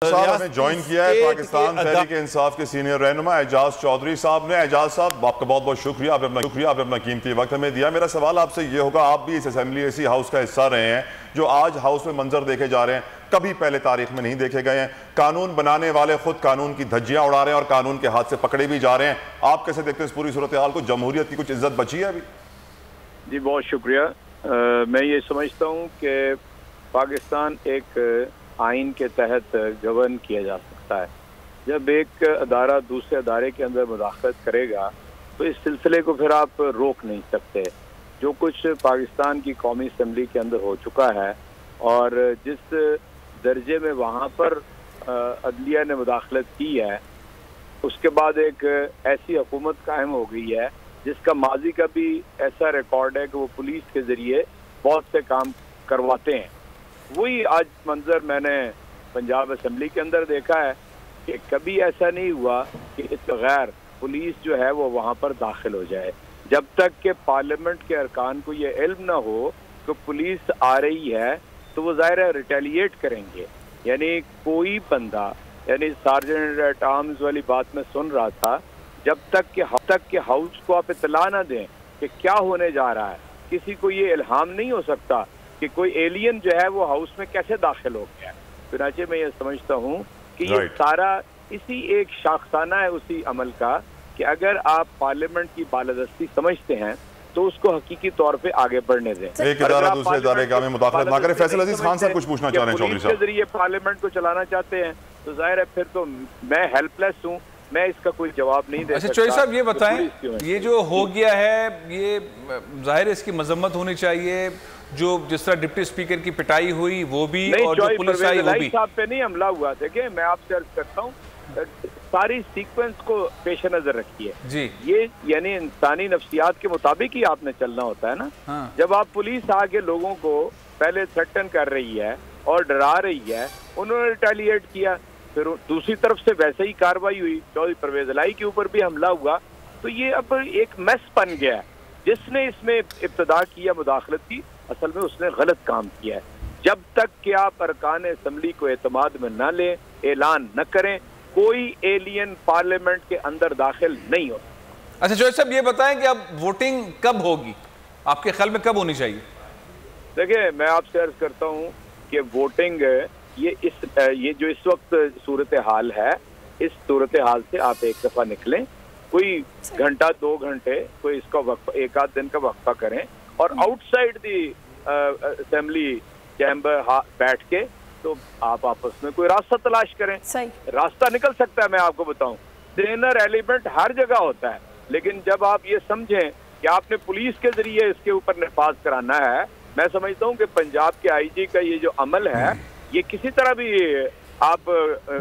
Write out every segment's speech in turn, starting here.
साहब हमें ज्वाइन किया है पाकिस्तान तहरीक इंसाफ के सीनियर रहनुमा एजाज चौधरी साहब ने। एजाज साहब आपका बहुत बहुत शुक्रिया, आपने अपना कीमती वक्त हमें दिया। मेरा सवाल आपसे ये होगा, आप भी इस असेंबली इसी हाउस का हिस्सा रहे हैं, जो आज हाउस में मंजर देखे जा रहे हैं कभी पहले तारीख में नहीं देखे गए हैं। कानून बनाने वाले खुद कानून की धज्जियां उड़ा रहे हैं और कानून के हाथ से पकड़े भी जा रहे हैं। आप कैसे देखते हैं इस पूरी सूरत हाल को? जमहूरियत की कुछ इज्जत बची है अभी? जी बहुत शुक्रिया। मैं ये समझता हूँ कि पाकिस्तान एक आइन के तहत गवर्न किया जा सकता है। जब एक अदारा दूसरे अदारे के अंदर मुदाखलत करेगा तो इस सिलसिले को फिर आप रोक नहीं सकते। जो कुछ पाकिस्तान की कौमी असम्बली के अंदर हो चुका है और जिस दर्जे में वहाँ पर अदलिया ने मुदाखलत की है, उसके बाद एक ऐसी हुकूमत कायम हो गई है जिसका माजी का भी ऐसा रिकॉर्ड है कि वो पुलिस के ज़रिए बहुत से काम करवाते हैं। वही आज मंजर मैंने पंजाब असम्बली के अंदर देखा है कि कभी ऐसा नहीं हुआ कि इस बगैर पुलिस जो है वो वहाँ पर दाखिल हो जाए। जब तक कि पार्लियामेंट के अरकान को ये इल्म ना हो कि पुलिस आ रही है तो वो ज़ाहिर है रिटेलिएट करेंगे। यानी कोई बंदा, यानी सार्जेंट एट आर्म्स वाली बात मैं सुन रहा था, जब तक कि हाउस को आप इत्तला ना दें कि क्या होने जा रहा है, किसी को ये इल्हाम नहीं हो सकता कि कोई एलियन जो है वो हाउस में कैसे दाखिल हो गया। फिर मैं ये समझता हूँ कि ये सारा इसी एक शाखसाना है उसी अमल का कि अगर आप पार्लियामेंट की बालादस्ती समझते हैं तो उसको हकीकी तौर पे आगे बढ़ने दें। एक इदारा दूसरे इदारे का में मुदाखलत ना करें। फैसल अजीज खान साहब कुछ पूछना चाह रहे हैं चौधरी साहब। के जरिए पार्लियामेंट को चलाना चाहते हैं तो जाहिर है फिर तो मैं हेल्पलेस हूँ, मैं इसका कोई जवाब नहीं दे सकता। चौधरी साहब ये बताएं, ये जो हो गया है ये जाहिर है इसकी मजम्मत होनी चाहिए। जो जिस तरह डिप्टी स्पीकर की पिटाई हुई वो भी, और जो पुलिस आई वो भी। साहब पे नहीं हमला हुआ। देखिए मैं आपसे अर्ज करता हूँ, सारी सीक्वेंस को पेश नजर रखिए जी। ये यानी इंसानी नफ्सियात के मुताबिक ही आपने चलना होता है ना। हाँ। जब आप पुलिस आके लोगों को पहले थ्रेटन कर रही है और डरा रही है, उन्होंने रिटेलिएट किया, फिर दूसरी तरफ से वैसे ही कार्रवाई हुई, चौधरी परवेज इलाही के ऊपर भी हमला हुआ। तो ये अब एक मैस बन गया है। जिसने इसमें इब्तदा किया मुदाखलत की, असल में उसने गलत काम किया है। जब तक कि आप अरकान असम्बली को एतमाद में न लें, ऐलान न करें, कोई एलियन पार्लियामेंट के अंदर दाखिल नहीं हो। अच्छा चौधरी साहब ये बताएं कि अब वोटिंग कब होगी, आपके ख्याल में कब होनी चाहिए? देखिए मैं आपसे अर्ज करता हूँ कि वोटिंग ये जो इस वक्त सूरत हाल है, इस सूरत हाल से आप एक दफा निकलें, कोई घंटा 2 घंटे कोई इसका वक्फा, 1 आध दिन का वक्फा करें और आउटसाइड दी असेंबली चैम्बर बैठ के तो आप आपस में कोई रास्ता तलाश करें। रास्ता निकल सकता है। मैं आपको बताऊं, ट्रेनर एलिमेंट हर जगह होता है, लेकिन जब आप ये समझें कि आपने पुलिस के जरिए इसके ऊपर नफाज कराना है, मैं समझता हूं कि पंजाब के आईजी का ये जो अमल है ये किसी तरह भी आप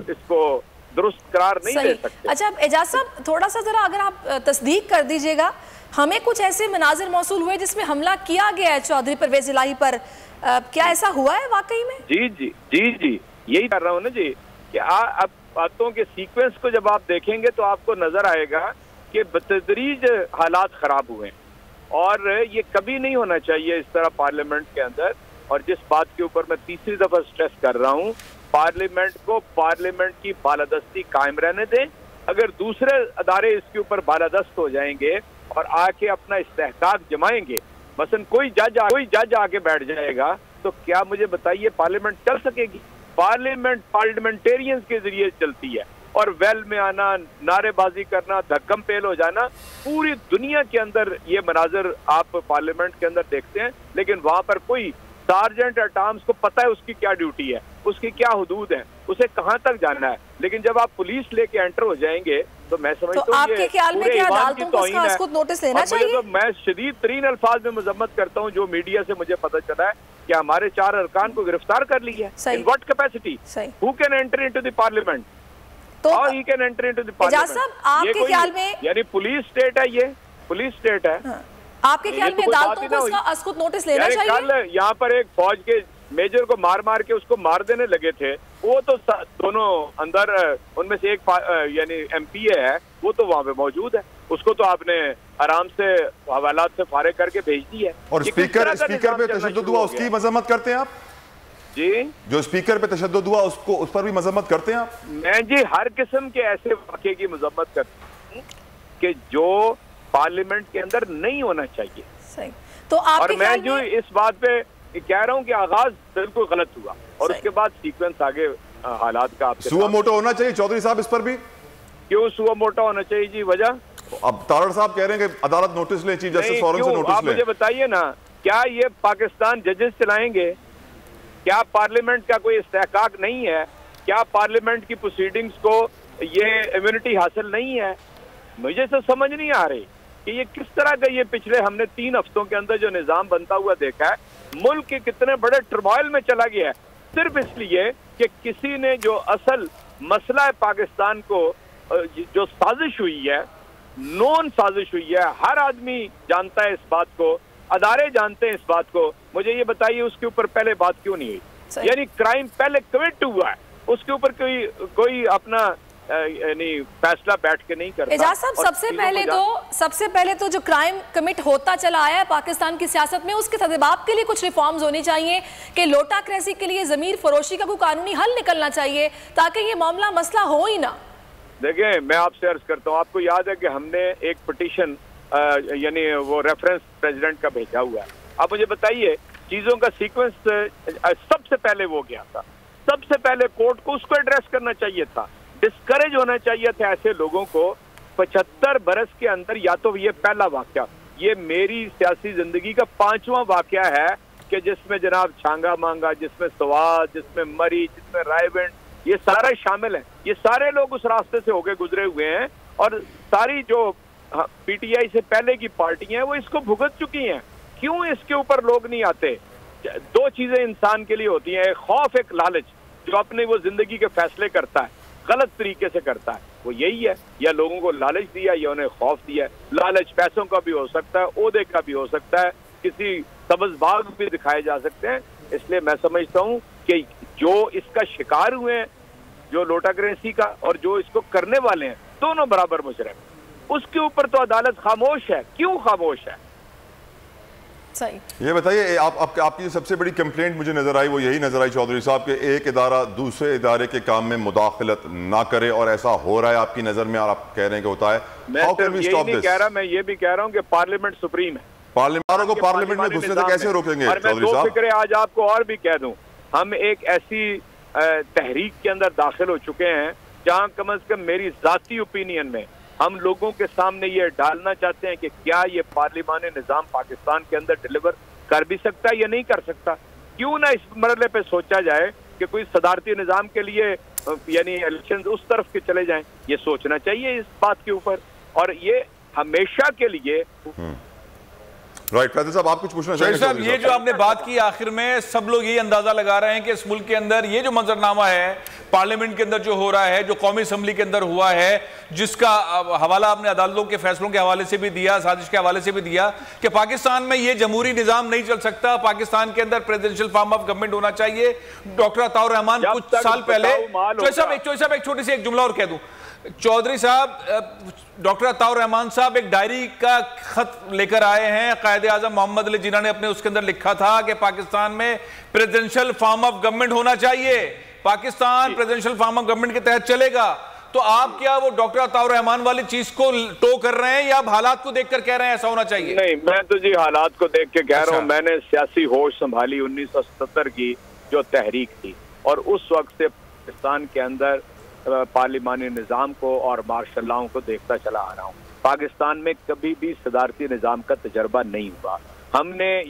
इसको दुरुस्त करार नहीं दे सकते। अच्छा एजाज साहब थोड़ा सा जरा अगर आप तस्दीक कर दीजिएगा, हमें कुछ ऐसे मनाजिर मौसूल हुए जिसमें हमला किया गया है चौधरी परवेज इलाही पर, क्या ऐसा हुआ है वाकई में? जी यही कर रहा हूँ ना जी कि अब बातों के सीक्वेंस को जब आप देखेंगे तो आपको नजर आएगा कि बतदरीज हालात खराब हुए और ये कभी नहीं होना चाहिए इस तरह पार्लियामेंट के अंदर। और जिस बात के ऊपर मैं तीसरी दफा स्ट्रेस कर रहा हूँ, पार्लियामेंट को पार्लियामेंट की बालादस्ती कायम रहने दें। अगर दूसरे अदारे इसके ऊपर बालादस्त हो जाएंगे और आके अपना इस्तेहकाक जमाएंगे, मसलन कोई जज आके बैठ जाएगा, तो क्या मुझे बताइए पार्लियामेंट चल सकेगी? पार्लियामेंट पार्लियामेंटेरियंस के जरिए चलती है और वेल में आना, नारेबाजी करना, धक्कम पेल हो जाना, पूरी दुनिया के अंदर ये मनाजर आप पार्लियामेंट के अंदर देखते हैं। लेकिन वहां पर कोई सार्जेंट एट आर्म्स को पता है उसकी क्या ड्यूटी है, उसकी क्या हुदूद है, उसे कहाँ तक जाना है। लेकिन जब आप पुलिस लेके एंटर हो जाएंगे तो मैं समझता हूँ आपके ख्याल में क्या अदालतों को इसका खुद नोटिस लेना चाहिए? तो मैं शदीद तरीन अल्फाज में मजम्मत करता हूँ जो मीडिया से मुझे पता चला है कि हमारे 4 अरकान को गिरफ्तार कर लिया है। In what capacity? Who can enter into the parliament? How he can enter into the parliament? आपके ख्याल में यानी पुलिस स्टेट है, ये पुलिस स्टेट है। आपके ख्याल में अदालतों को इसका असकुत नोटिस लेना चाहिए? कल यहाँ पर एक फौज के मेजर को मार के उसको मार देने लगे थे, वो तो दोनों अंदर, उनमें से एक यानी एमपीए है, वो तो वहाँ पे मौजूद है, उसको तो आपने आराम से हवालात से फारिग करके भेज दी है। और स्पीकर पे तशद्दुद हुआ, उसकी मजम्मत करते हैं आप? जी, जो स्पीकर पे तशद्दुद हुआ उसको, उस पर भी मजम्मत करते हैं आप? मैं जी हर किस्म के ऐसे वाक़े की मजम्मत करता हूँ कि जो पार्लियामेंट के अंदर नहीं होना चाहिए। सही। तो और मैं जो इस बात पे कह रहा हूँ कि आगाज बिल्कुल गलत हुआ और उसके बाद सीक्वेंस आगे हालात का आपके सुओ मोटो होना चाहिए चौधरी साहब इस पर भी? क्यों सुओ मोटा होना चाहिए जी? वजह? अब तारड़ साहब कह रहे हैं कि अदालत नोटिस ले, चीफ जस्टिस फौरन से नोटिस ले। आप मुझे बताइए ना, क्या ये पाकिस्तान जजेस चलाएंगे? क्या पार्लियामेंट का कोई इस्तेहकाक नहीं है? क्या पार्लियामेंट की प्रोसीडिंग्स को ये इम्यूनिटी हासिल नहीं है? मुझे तो समझ नहीं आ रही कि ये किस तरह का, ये पिछले हमने 3 हफ्तों के अंदर जो निजाम बनता हुआ देखा है, मुल्क के कितने बड़े टर्मोइल में चला गया है, सिर्फ इसलिए कि किसी ने जो असल मसला है पाकिस्तान को, जो साजिश हुई है, नॉन साजिश हुई है, हर आदमी जानता है इस बात को, अदारे जानते हैं इस बात को। मुझे ये बताइए उसके ऊपर पहले बात क्यों नहीं हुई? यानी क्राइम पहले कमिट हुआ है, उसके ऊपर कोई अपना यानी फैसला बैठ के नहीं करता। एजाज साहब, सबसे पहले तो जो क्राइम कमिट होता चला आया है पाकिस्तान की सियासत में, उसके सदबाब के लिए कुछ रिफॉर्म्स होनी चाहिए कि लोटाक्रेसी के लिए जमीर फरोशी का कोई कानूनी हल निकलना चाहिए ताकि ये मामला मसला हो ही ना। देखिए, मैं आपसे अर्ज करता हूँ, आपको याद है कि हमने एक पिटीशन यानी वो रेफरेंस प्रेसिडेंट का भेजा हुआ है। आप मुझे बताइए, चीजों का सीक्वेंस सबसे पहले वो गया था, सबसे पहले कोर्ट को उसको एड्रेस करना चाहिए था, डिस्करेज होना चाहिए था ऐसे लोगों को। 75 बरस के अंदर या तो ये पहला वाकया, ये मेरी सियासी जिंदगी का 5वां वाकया है कि जिसमें जनाब छांगा मांगा, जिसमें सवाद, जिसमें मरी, जिसमें रायविंड, ये सारा शामिल है। ये सारे लोग उस रास्ते से होके गुजरे हुए हैं और सारी जो पीटीआई से पहले की पार्टियां हैं वो इसको भुगत चुकी हैं। क्यों इसके ऊपर लोग नहीं आते? 2 चीजें इंसान के लिए होती हैं, एक खौफ, एक लालच। जो अपने वो जिंदगी के फैसले करता है, गलत तरीके से करता है, वो यही है, या लोगों को लालच दिया या उन्हें खौफ दिया। लालच पैसों का भी हो सकता है, ओहदे का भी हो सकता है, किसी सब्ज बाग भी दिखाए जा सकते हैं। इसलिए मैं समझता हूँ कि जो इसका शिकार हुए हैं, जो लोटाक्रेसी का, और जो इसको करने वाले हैं, दोनों बराबर मुजरिम। उसके ऊपर तो अदालत खामोश है। क्यों खामोश है? सही। ये बताइए, आपकी सबसे बड़ी कंप्लेंट मुझे नजर आई वो यही नजर आई चौधरी साहब के एक इदारा दूसरे इदारे के काम में मुदाखलत ना करे, और ऐसा हो रहा है आपकी नजर में और आप कह रहे हैं कि होता है। मैं नहीं कह रहा, मैं ये भी कह रहा हूँ कि पार्लियामेंट सुप्रीम है। पार्लियामेंट को पार्लियामेंट में घुसने से कैसे रोकेंगे चौधरी साहब? फिक्र आज आपको और भी कह दूं, हम एक ऐसी तहरीक के अंदर दाखिल हो चुके हैं जहां कम से कम मेरी जाती ओपिनियन में हम लोगों के सामने ये डालना चाहते हैं कि क्या ये पार्लिमानी निज़ाम पाकिस्तान के अंदर डिलीवर कर भी सकता है या नहीं कर सकता। क्यों ना इस मरहले पे सोचा जाए कि कोई सदारती निज़ाम के लिए यानी इलेक्शन उस तरफ के चले जाएं। ये सोचना चाहिए इस बात के ऊपर, और ये हमेशा के लिए। राइट फैजल साहब, आप कुछ पूछना चाहिए? साहब, ये जो आपने बात की आखिर में, सब लोग ये अंदाजा लगा रहे हैं कि इस मुल्क के अंदर ये जो मंजरनामा है पार्लियामेंट के अंदर जो हो रहा है, जो कौमी असम्बली के अंदर हुआ है, जिसका हवाला आपने अदालतों के फैसलों के हवाले से भी दिया, साजिश के हवाले से भी दिया कि पाकिस्तान में ये जमहूरी निजाम नहीं चल सकता, पाकिस्तान के अंदर प्रेसिडेंशियल फॉर्म ऑफ गवर्नमेंट होना चाहिए। डॉक्टर अताउर रहमान कुछ साल पहले, एक छोटी सी एक जुमला और कह दूं, चौधरी साहब, डॉक्टर अताउर रहमान साहब एक डायरी का खत लेकर आए हैं कायदे आजम मोहम्मद अली जिन्ना ने, अपने उसके अंदर लिखा था कि पाकिस्तान में प्रेसिडेंशियल फॉर्म ऑफ गवर्नमेंट होना चाहिए, Pakistan presidential form of government के तहत चलेगा। तो आप क्या वो डॉक्टर अताउर रहमान वाली चीज को टो कर रहे हैं या आप हालात को देखकर कह रहे हैं ऐसा होना चाहिए? नहीं, मैं तो जी हालात को देख के कह रहा हूं। मैंने सियासी होश संभाली 1977 की जो तहरीक थी, और उस वक्त से पाकिस्तान के अंदर पार्लिमानी निज़ाम को और मार्शल लॉ को देखता चला आ रहा हूँ। पाकिस्तान में कभी भी सदारती निज़ाम का तजर्बा नहीं हुआ। हमने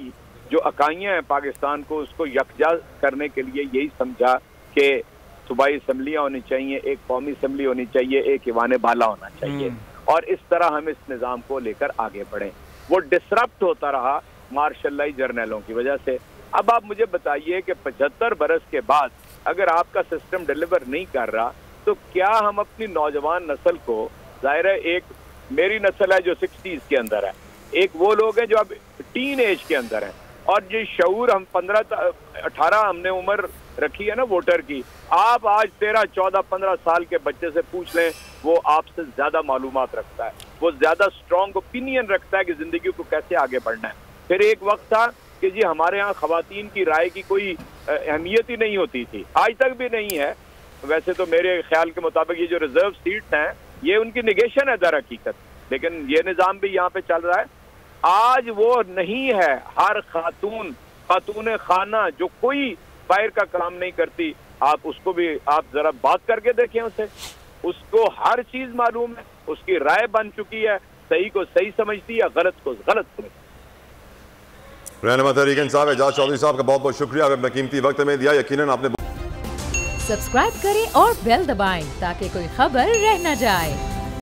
जो अकाइयाँ हैं पाकिस्तान को, उसको यकजा करने के लिए यही समझा कि सूबाई असम्बलियाँ होनी चाहिए, एक कौमी असम्बली होनी चाहिए, एक ईवान बाला होना चाहिए, और इस तरह हम इस निज़ाम को लेकर आगे बढ़ें। वो डिसरप्ट होता रहा मार्शल लॉ जर्नलों की वजह से। अब आप मुझे बताइए कि 75 बरस के बाद अगर आपका सिस्टम डिलीवर नहीं कर रहा, तो क्या हम अपनी नौजवान नस्ल को, जाहिर है एक मेरी नस्ल है जो 60s के अंदर है, एक वो लोग हैं जो अब टीन एज के अंदर हैं, और जो शऊर हम 15-18 हमने उम्र रखी है ना वोटर की। आप आज 13-14-15 साल के बच्चे से पूछ लें, वो आपसे ज्यादा मालूमात रखता है, वो ज्यादा स्ट्रॉन्ग ओपिनियन रखता है कि जिंदगी को कैसे आगे बढ़ना है। फिर एक वक्त था कि जी हमारे यहाँ खवातीन की राय की कोई अहमियत ही नहीं होती थी, आज तक भी नहीं है। वैसे तो मेरे ख्याल के मुताबिक ये जो रिजर्व सीट्स हैं ये उनकी निगेशन है दर हकीकत, लेकिन ये निज़ाम भी यहाँ पे चल रहा है। आज वो नहीं है, हर खातून खाना जो कोई फायर का काम नहीं करती, आप उसको भी आप जरा बात करके देखें उसे, उसको हर चीज मालूम है, उसकी राय बन चुकी है, सही को सही समझती है, गलत को गलत समझती है। रहनुमा तहरीक इंसाफ एजाज चौधरी साहब का बहुत बहुत शुक्रिया, आपने अपना कीमती वक्त में दिया। यकीनन आपने सब्सक्राइब करें और बेल दबाएं ताकि कोई खबर रह न जाए।